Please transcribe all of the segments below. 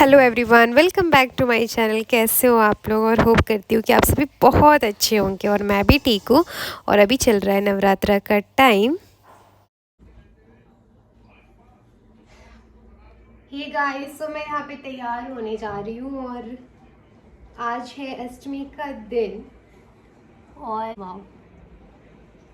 Hello everyone, welcome back to my channel. कैसे हो आप लोग? और होप करती हूँ कि आप सभी बहुत अच्छे होंगे और मैं भी ठीक हूँ। और अभी चल रहा है नवरात्रा का टाइम। हे गाइस, तो मैं यहाँ पे तैयार होने जा रही हूँ और आज है अष्टमी का दिन। और वाह,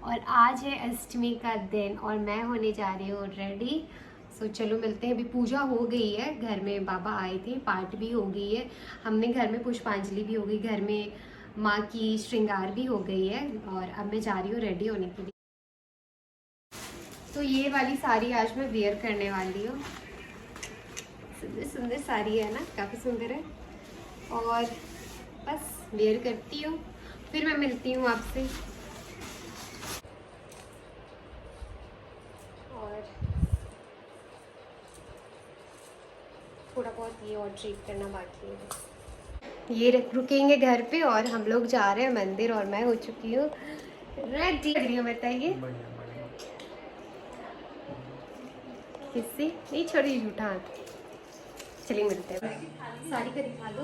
और आज है अष्टमी का दिन और मैं होने जा रही हूँ रेडी। सो चलो मिलते हैं। अभी पूजा हो गई है, घर में बाबा आए थे, पाठ भी हो गई है, हमने घर में पुष्पांजलि भी हो गई, घर में माँ की श्रृंगार भी हो गई है और अब मैं जा रही हूँ रेडी होने के लिए। तो ये वाली साड़ी आज मैं वेयर करने वाली हूँ। सुंदर सुंदर साड़ी है ना, काफ़ी सुंदर है। और बस वेयर करती हूँ, फिर मैं मिलती हूँ आपसे। और थोड़ा बहुत ये और ट्रीट करना बाकी है। ये रुकेंगे घर पे और हम लोग जा रहे हैं मंदिर और मैं हो चुकी हूँ रेडी। लग रही हूँ, बताइए। किससे नहीं छोड़ी झूठा हाथ। चलिए मिलते हैं। साड़ी का दिखा दो।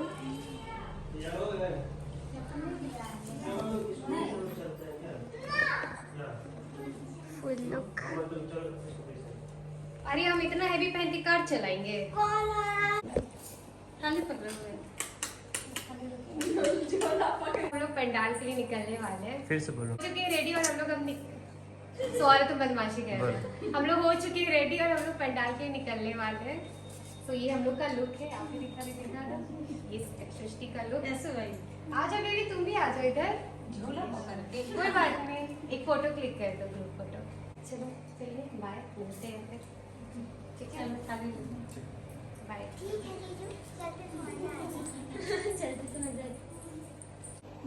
Full look. अरे हम इतना हैवी पहन के कार चलाएंगे। हम लोग पंडाल के लिए निकलने वाले हैं। फिर से बोलो। चुके हैं रेडी और हम लोग अब सॉरी तो बदमाशी कर रहे हैं। हम लोग हो चुके हैं रेडी और हम लोग पंडाल के लिए निकलने वाले हैं। तो ये हम लोग का लुक है, आप भी दिखा दीजिएगा। ये सृष्टि का लुक। ऐसे भाई आ जाओ बेबी, तुम भी आ जाओ इधर। झोला पकड़ के कोई बात नहीं, एक फोटो क्लिक कर दो, ग्रुप फोटो। चलो चलिए, बाय, मिलते हैं फिर। ठीक है, बाय।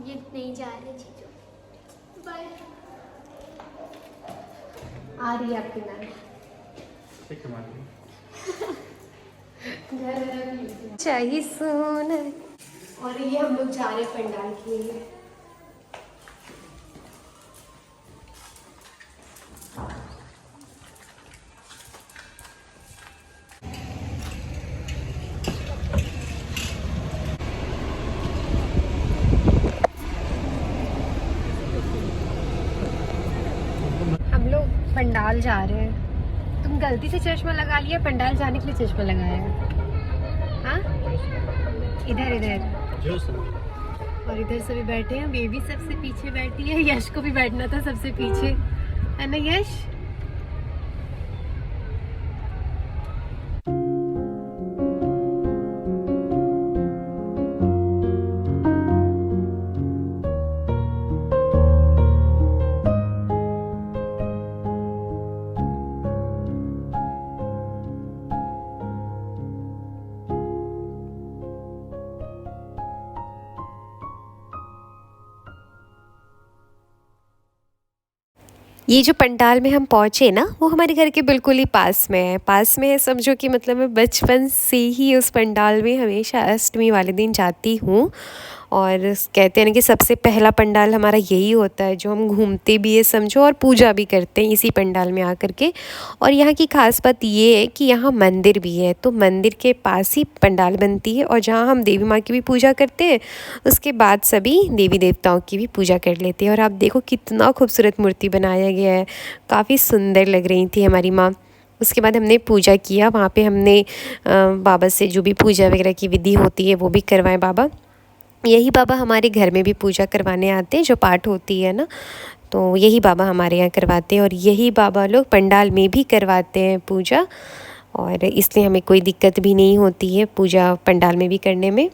ये नहीं जा रहे चीजों। बाय। आ रही है आपकी नानी। चाहिए सोना। और ये हम लोग जा रहे हैं पंडाल के लिए। हम लोग पंडाल जा रहे हैं। तुम गलती से चश्मा लगा लिया, पंडाल जाने के लिए चश्मा लगाया है। हाँ, इधर इधर। और इधर सभी बैठे हैं, बेबी सबसे पीछे बैठी है, यश को भी बैठना था सबसे पीछे, है ना यश? ये जो पंडाल में हम पहुँचे ना, वो हमारे घर के बिल्कुल ही पास में है। पास में है समझो कि मतलब मैं बचपन से ही उस पंडाल में हमेशा अष्टमी वाले दिन जाती हूँ। और कहते हैं ना कि सबसे पहला पंडाल हमारा यही होता है, जो हम घूमते भी है समझो और पूजा भी करते हैं इसी पंडाल में आकर के। और यहाँ की खास बात ये है कि यहाँ मंदिर भी है, तो मंदिर के पास ही पंडाल बनती है और जहाँ हम देवी माँ की भी पूजा करते हैं, उसके बाद सभी देवी देवताओं की भी पूजा कर लेते हैं। और आप देखो कितना खूबसूरत मूर्ति बनाया गया है, काफ़ी सुंदर लग रही थी हमारी माँ। उसके बाद हमने पूजा किया, वहाँ पे हमने बाबा से जो भी पूजा वगैरह की विधि होती है वो भी करवाए। बाबा, यही बाबा हमारे घर में भी पूजा करवाने आते हैं, जो पाठ होती है ना, तो यही बाबा हमारे यहाँ करवाते हैं और यही बाबा लोग पंडाल में भी करवाते हैं पूजा। और इसलिए हमें कोई दिक्कत भी नहीं होती है पूजा पंडाल में भी करने में।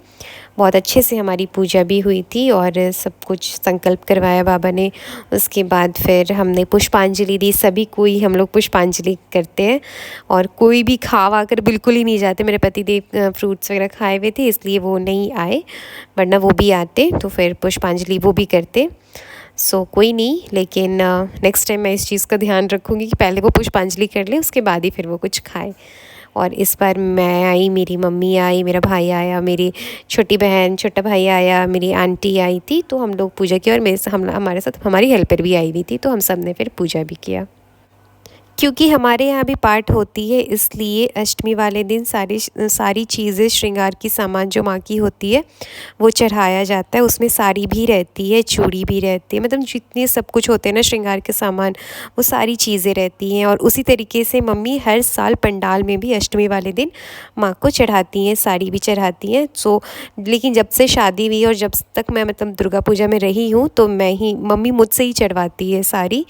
बहुत अच्छे से हमारी पूजा भी हुई थी और सब कुछ संकल्प करवाया बाबा ने। उसके बाद फिर हमने पुष्पांजलि दी, सभी कोई हम लोग पुष्पांजलि करते हैं और कोई भी खावा कर बिल्कुल ही नहीं जाते। मेरे पति देव फ्रूट्स वगैरह खाए हुए थे इसलिए वो नहीं आए, वरना वो भी आते तो फिर पुष्पांजलि वो भी करते। सो कोई नहीं, लेकिन नेक्स्ट टाइम मैं इस चीज़ का ध्यान रखूँगी कि पहले वो पुष्पांजलि कर ले, उसके बाद ही फिर वो कुछ खाए। और इस बार मैं आई, मेरी मम्मी आई, मेरा भाई आया, मेरी छोटी बहन, छोटा भाई आया, मेरी आंटी आई थी, तो हम लोग पूजा की और हमारे साथ हमारी हेल्पर भी आई हुई थी, तो हम सब ने फिर पूजा भी किया। क्योंकि हमारे यहाँ भी पाठ होती है, इसलिए अष्टमी वाले दिन सारी चीज़ें श्रृंगार की सामान जो माँ की होती है वो चढ़ाया जाता है। उसमें साड़ी भी रहती है, चूड़ी भी रहती है, मतलब जितने सब कुछ होते हैं ना श्रृंगार के सामान, वो सारी चीज़ें रहती हैं। और उसी तरीके से मम्मी हर साल पंडाल में भी अष्टमी वाले दिन माँ को चढ़ाती हैं, साड़ी भी चढ़ाती हैं। लेकिन जब से शादी हुई और जब तक मैं मतलब दुर्गा पूजा में रही हूँ, तो मम्मी मुझसे ही चढ़वाती है साड़ी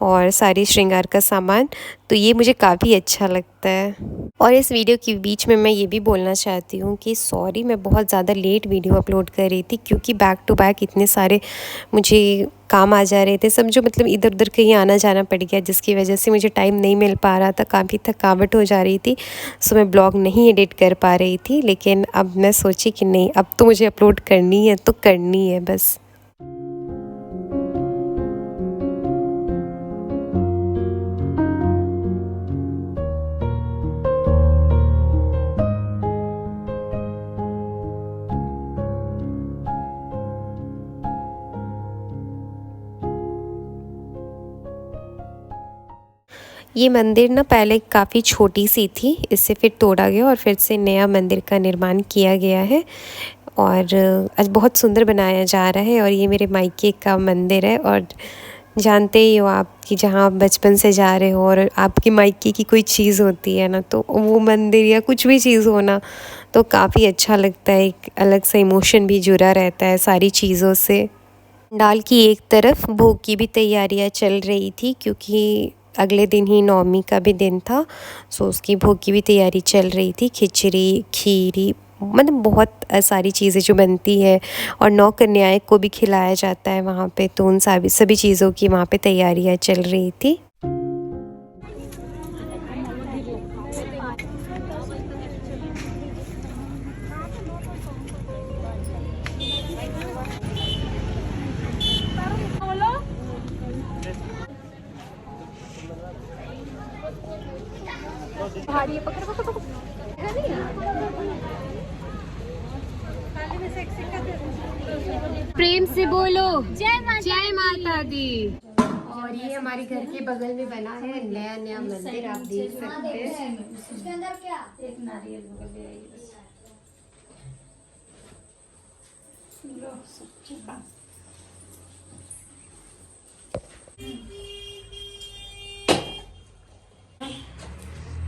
और सारी श्रृंगार का सामान। तो ये मुझे काफ़ी अच्छा लगता है। और इस वीडियो के बीच में मैं ये भी बोलना चाहती हूँ कि सॉरी, मैं बहुत ज़्यादा लेट वीडियो अपलोड कर रही थी, क्योंकि बैक टू बैक इतने सारे मुझे काम आ जा रहे थे, समझो मतलब इधर उधर कहीं आना जाना पड़ गया, जिसकी वजह से मुझे टाइम नहीं मिल पा रहा था, काफ़ी थकावट हो जा रही थी। सो मैं ब्लॉग नहीं एडिट कर पा रही थी, लेकिन अब मैं सोची कि नहीं, अब तो मुझे अपलोड करनी है तो करनी है बस। ये मंदिर ना पहले काफ़ी छोटी सी थी, इससे फिर तोड़ा गया और फिर से नया मंदिर का निर्माण किया गया है और आज बहुत सुंदर बनाया जा रहा है। और ये मेरे मायके का मंदिर है, और जानते ही हो आप कि जहाँ आप बचपन से जा रहे हो और आपकी मायके की कोई चीज़ होती है ना, तो वो मंदिर या कुछ भी चीज़ हो ना, तो काफ़ी अच्छा लगता है, एक अलग सा इमोशन भी जुड़ा रहता है सारी चीज़ों से। पंडाल की एक तरफ भोग की भी तैयारियां चल रही थी, क्योंकि अगले दिन ही नवमी का भी दिन था। सो उसकी भोग की भी तैयारी चल रही थी, खिचड़ी, खीरी, मतलब बहुत सारी चीज़ें जो बनती है, और 9 कन्याएं को भी खिलाया जाता है वहाँ पे। तो उन सभी चीज़ों की वहाँ पे तैयारियां चल रही थी। प्रेम से बोलो जय माता दी। और ये हमारे घर के बगल में बना है नया मंदिर, आप देख सकते हैं। उसके अंदर क्या एक नारियल बगल ले आई बस। लो सच्ची बात।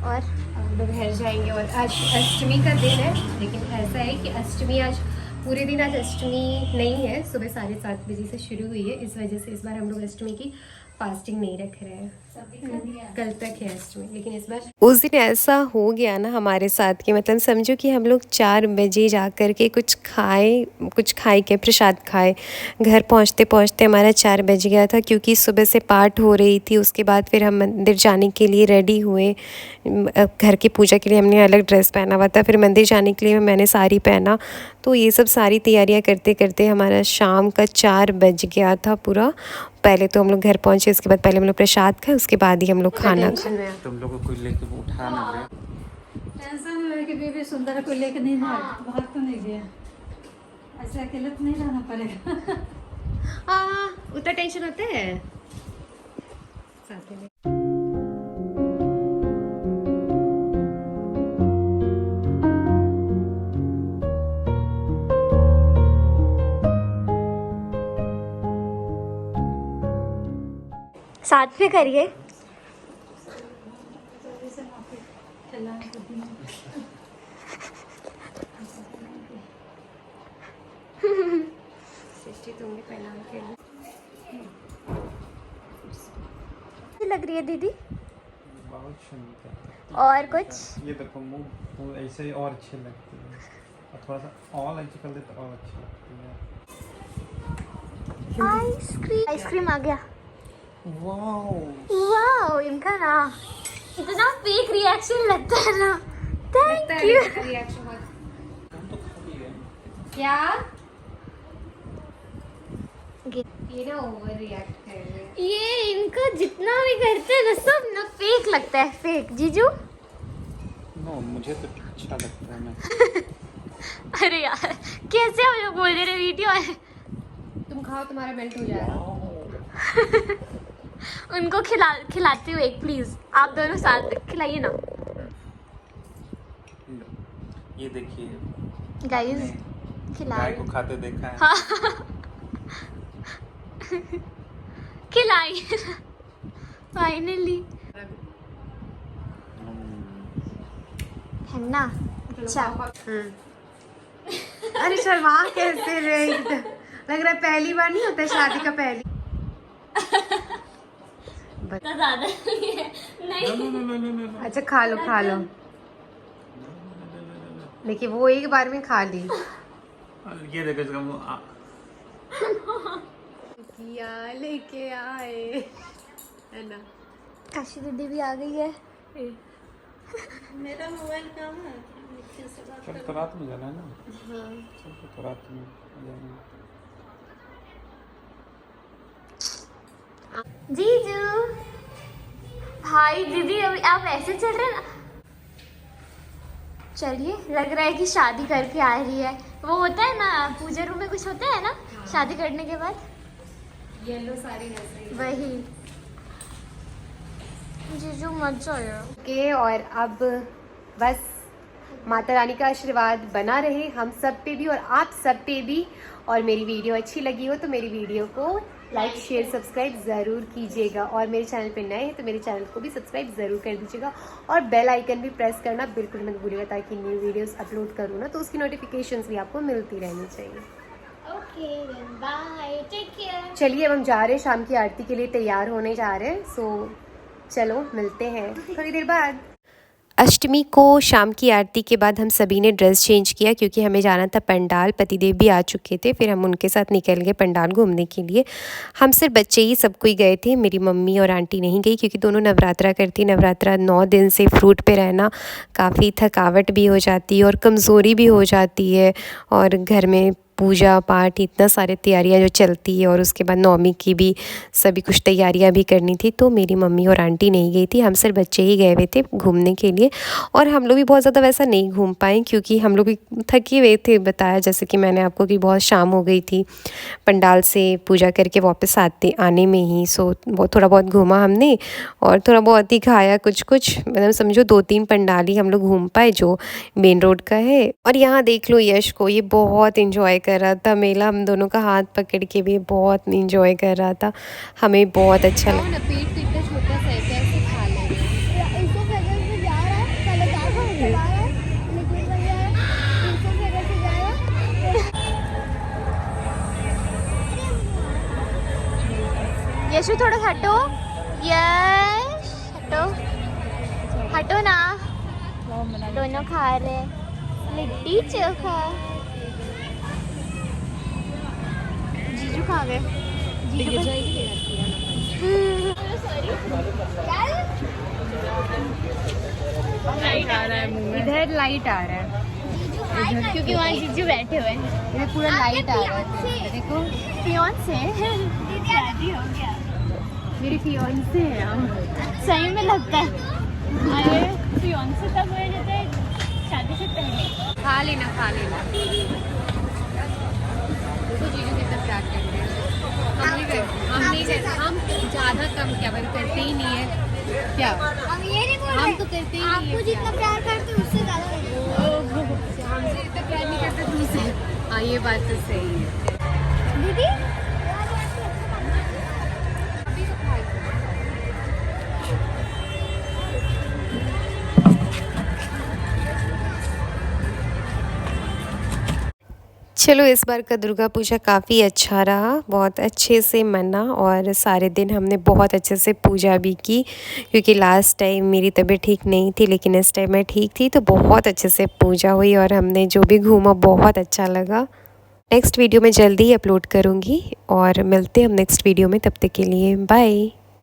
और हम लोग घर जाएंगे। और आज अष्टमी का दिन है, लेकिन ऐसा है कि अष्टमी आज पूरे दिन, आज अष्टमी नहीं है, सुबह 7:30 बजे से शुरू हुई है। इस वजह से इस बार हम लोग अष्टमी की फास्टिंग नहीं रख रहे हैं, कल तक है अष्टमी। लेकिन इस बार उस दिन ऐसा हो गया ना हमारे साथ कि मतलब समझो कि हम लोग 4 बजे जा कर के कुछ खाए के प्रसाद खाए। घर पहुंचते पहुंचते हमारा 4 बज गया था, क्योंकि सुबह से पाठ हो रही थी। उसके बाद फिर हम मंदिर जाने के लिए रेडी हुए। घर की पूजा के लिए हमने अलग ड्रेस पहना हुआ था, फिर मंदिर जाने के लिए मैंने साड़ी पहना। तो ये सब सारी तैयारियां करते करते हमारा शाम का 4 बज गया था पूरा। पहले तो हम लोग घर पहुंचे, उसके बाद पहले हम लोग प्रसाद खाए, उसके बाद ही हम लोग खाना खाए। तुम लोगों को लेके उठा ना ले। टेंशन है कि बेबी सुंदर को लेके नहीं भाग तो नहीं गया, ऐसे अकेले तो नहीं रहना पड़ेगा। हाँ, उतना टेंशन होता है साथ में। साथ में करिए। लग रही है दीदी, बहुत सुंदर। और कुछ ये देखो मुंह ऐसे ही और अच्छे लगते हैं, और थोड़ा सा और ऐसे कर दे तो और अच्छी लगती है। आइसक्रीम आ गया। वाओ वाओ, इनका ना इतना फेक रिएक्शन लगता है ना। Thank you. तो खाली है। क्या ये ना ओवर रिएक्ट कर रहे हैं। ये इनको जितना भी करते हैं ना, सब ना फेक लगता है, फेक। जीजू नो, मुझे तो अच्छा लगता है ना। अरे यार, कैसे हम लोग बोल रहे वीडियो है। तुम खाओ, तुम्हारा बेल्ट हो जाएगा। उनको खिलाती हूँ एक, प्लीज आप दोनों साथ खिलाइए ना ये देखिए गाइस, गाय खिलाए को खाते देखा है। हाँ खिलाइए फाइनली है ना। अच्छा अरे शर्मा कैसे रहे, लग रहा है पहली बार नहीं होता शादी का पहली। इतना ज्यादा नहीं है, नहीं अच्छा खा लो खा लो, देखिए वो एक बार में खा ली। ये देखो इसका मुंह किया लेके आए है ना। काशी दीदी भी आ गई है। मेरा मोबाइल कहाँ है? चल तो रात में जाना है ना। चल तो रात में जाना है। जीजू भाई दीदी अभी आप ऐसे चल रहे हैं ना। चलिए, लग रहा है कि शादी करके आ रही है। वो होता है ना पूजा रूम में कुछ होता है ना शादी करने के बाद, येलो साड़ी है वही। जीजू मजा आया। के और अब बस माता रानी का आशीर्वाद बना रहे हम सब पे भी और आप सब पे भी। और मेरी वीडियो अच्छी लगी हो तो मेरी वीडियो को लाइक शेयर सब्सक्राइब ज़रूर कीजिएगा, और मेरे चैनल पे नए हैं तो मेरे चैनल को भी सब्सक्राइब ज़रूर कर दीजिएगा, और बेल आइकन भी प्रेस करना बिल्कुल मत भूलिएगा, ताकि न्यू वीडियोस अपलोड करूँ ना तो उसकी नोटिफिकेशंस भी आपको मिलती रहनी चाहिए। Okay bye, take care. चलिए अब हम जा रहे हैं, शाम की आरती के लिए तैयार होने जा रहे हैं। सो चलो मिलते हैं थोड़ी देर बाद। अष्टमी को शाम की आरती के बाद हम सभी ने ड्रेस चेंज किया, क्योंकि हमें जाना था पंडाल। पतिदेव भी आ चुके थे, फिर हम उनके साथ निकल गए पंडाल घूमने के लिए। हम सिर्फ बच्चे ही सब कोई गए थे, मेरी मम्मी और आंटी नहीं गई, क्योंकि दोनों नवरात्रा करती। नवरात्रा 9 दिन से फ्रूट पे रहना काफ़ी थकावट भी हो जाती है और कमज़ोरी भी हो जाती है, और घर में पूजा पाठ इतना सारे तैयारियां जो चलती है, और उसके बाद नवमी की भी सभी कुछ तैयारियां भी करनी थी। तो मेरी मम्मी और आंटी नहीं गई थी, हम सिर्फ बच्चे ही गए हुए थे घूमने के लिए। और हम लोग भी बहुत ज़्यादा वैसा नहीं घूम पाए, क्योंकि हम लोग भी थके हुए थे। बताया जैसे कि मैंने आपको कि बहुत शाम हो गई थी पंडाल से पूजा करके वापस आने में ही। सो वो थोड़ा बहुत घूमा हमने, और थोड़ा बहुत ही खाया कुछ कुछ, मतलब समझो 2-3 पंडाल ही हम लोग घूम पाए जो मेन रोड का है। और यहाँ देख लो यश को, ये बहुत इंजॉय कर रहा था मेला, हम दोनों का हाथ पकड़ के भी बहुत इंजॉय कर रहा था, हमें बहुत अच्छा लगा। पेट तो इतना छोटा सा है, कैसे खा यशु थोड़ा हटो, यश हटो, हटो ना। दोनों खा रहे लिट्टी चोखा। जीजू खा गए, इधर लाइट आ रहा है क्योंकि वहाँ जीजू बैठे हुए हैं। इधर पूरा लाइट आ रहा है, देखो फियांसे शादी हो गया, मेरी फियांसे है। सही में लगता है। अरे फियांसे तब हो जाता है शादी से पहले। खा लेना खा लेना। देखो जीजू कितना प्यार करते हैं। हम नहीं करते, हम ज़्यादा कम क्या बल करते ही नहीं है क्या। हम ये नहीं बोल रहे, हम तो करते ही नहीं आपको है। जितना प्यार करते हैं उससे ज़्यादा हमसे इतना प्यार नहीं करते तुमसे। हाँ ये बात तो सही है दीदी। चलो इस बार का दुर्गा पूजा काफ़ी अच्छा रहा, बहुत अच्छे से मना, और सारे दिन हमने बहुत अच्छे से पूजा भी की, क्योंकि लास्ट टाइम मेरी तबीयत ठीक नहीं थी, लेकिन इस टाइम मैं ठीक थी, तो बहुत अच्छे से पूजा हुई और हमने जो भी घूमा बहुत अच्छा लगा। नेक्स्ट वीडियो में जल्दी ही अपलोड करूँगी, और मिलते हैं हम नेक्स्ट वीडियो में, तब तक के लिए बाय।